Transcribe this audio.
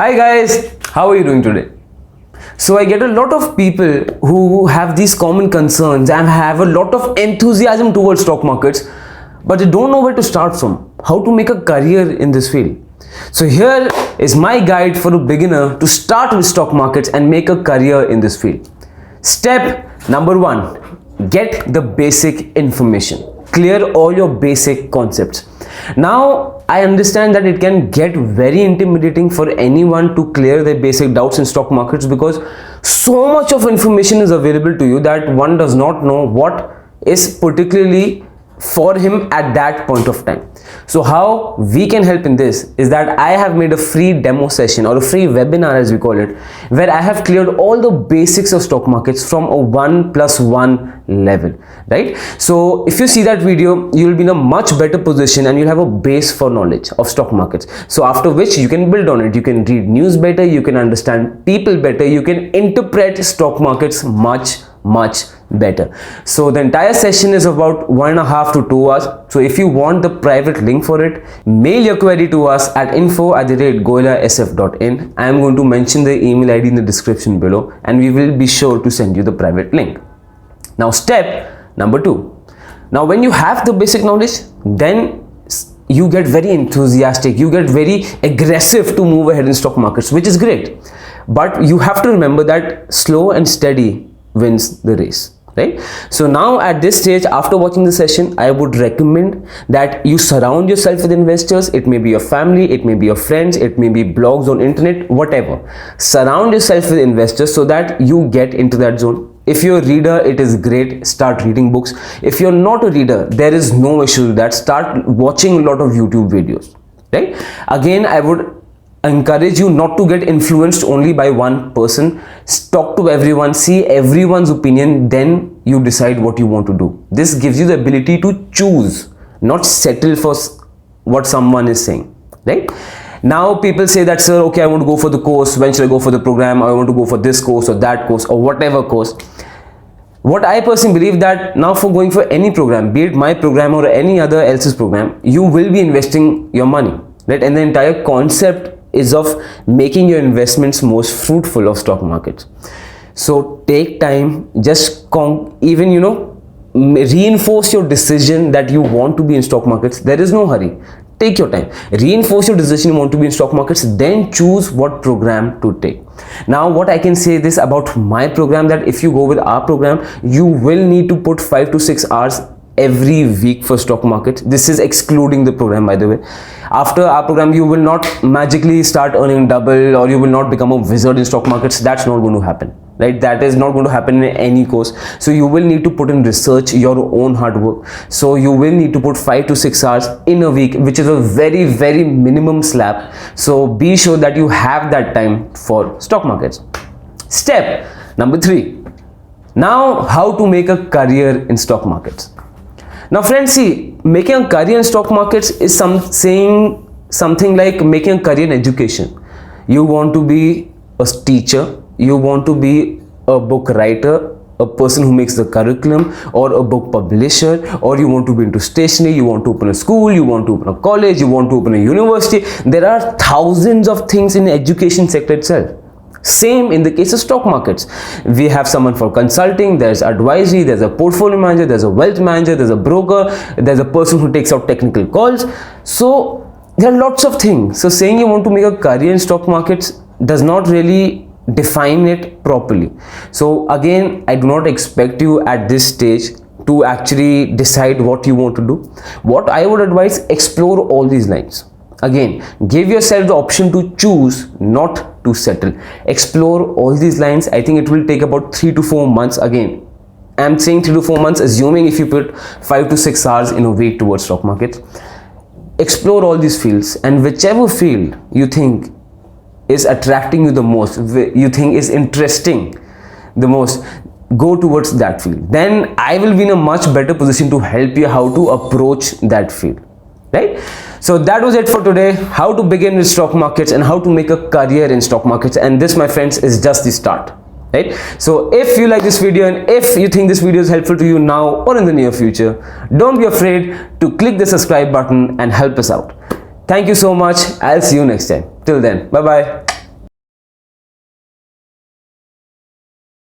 Hi guys, how are you doing today? So I get a lot of people who have these common concerns and have a lot of enthusiasm towards stock markets, but they don't know where to start from, how to make a career in this field. So here is my guide for a beginner to start with stock markets and make a career in this field. Step number 1, get the basic information. Clear all your basic concepts. Now I understand that it can get very intimidating for anyone to clear their basic doubts in stock markets because so much of information is available to you that one does not know what is particularly for him at that point of time. So how we can help in this is that I have made a free demo session or a free webinar as we call it, where I have cleared all the basics of stock markets from a 1+1 level, right? So if you see that video, you will be in a much better position and you'll have a base for knowledge of stock markets. So after which you can build on it. You can read news better, you can understand people better, you can interpret stock markets much better. So the entire session is about 1.5 to 2 hours. So if you want the private link for it, mail your query to us at info@goelasf.in. I am going to mention the email ID in the description below and we will be sure to send you the private link. Now step number 2. Now when you have the basic knowledge, then you get very enthusiastic, you get very aggressive to move ahead in stock markets, which is great. But you have to remember that slow and steady wins the race, right? So now at this stage, after watching the session, I would recommend that you surround yourself with investors. It may be your family, it may be your friends, it may be blogs on internet, whatever. Surround yourself with investors so that you get into that zone. If you're a reader, it is great, start reading books. If you're not a reader, there is no issue with that. Start watching a lot of YouTube videos, right? Again, I would encourage you not to get influenced only by one person. Talk to everyone, see everyone's opinion, then you decide what you want to do. This gives you the ability to choose, not settle for what someone is saying, right? Now people say that, sir, okay, I want to go for the course, when should I go for the program, I want to go for this course or that course or whatever course. What I personally believe that now for going for any program, be it my program or any other else's program, you will be investing your money, right? And the entire concept is of making your investments most fruitful of stock markets. So take time, just reinforce your decision that you want to be in stock markets. There is no hurry. Take your time, reinforce your decision you want to be in stock markets, then choose what program to take. Now what I can say this about my program, that if you go with our program, you will need to put 5 to 6 hours every week for stock markets. This is excluding the program, by the way. After our program, you will not magically start earning double or you will not become a wizard in stock markets. That's not going to happen, right? That is not going to happen in any course. So you will need to put in research, your own hard work. So you will need to put 5 to 6 hours in a week, which is a very minimum slab. So be sure that you have that time for stock markets. Step number 3. Now how to make a career in stock markets. Now friends, see, making a career in stock markets is something like making a career in education. You want to be a teacher, you want to be a book writer, a person who makes the curriculum, or a book publisher, or you want to be into stationery, you want to open a school, you want to open a college, you want to open a university. There are thousands of things in the education sector itself. Same in the case of stock markets. We have someone for consulting, there's advisory, there's a portfolio manager, there's a wealth manager, there's a broker, there's a person who takes out technical calls. So there are lots of things. So saying you want to make a career in stock markets does not really define it properly. So again, I do not expect you at this stage to actually decide what you want to do. What I would advise, explore all these lines. Again, give yourself the option to choose, not to settle. Explore all these lines. I think it will take about 3 to 4 months. Again, I'm saying 3 to 4 months, assuming if you put 5 to 6 hours in a week towards stock markets. Explore all these fields, and whichever field you think is attracting you the most, you think is interesting the most, go towards that field. Then I will be in a much better position to help you how to approach that field, right? So that was it for today, how to begin with stock markets and how to make a career in stock markets. And this, my friends, is just the start, right? So if you like this video and if you think this video is helpful to you now or in the near future, don't be afraid to click the subscribe button and help us out. Thank you so much. I'll see you next time. Till then, bye bye.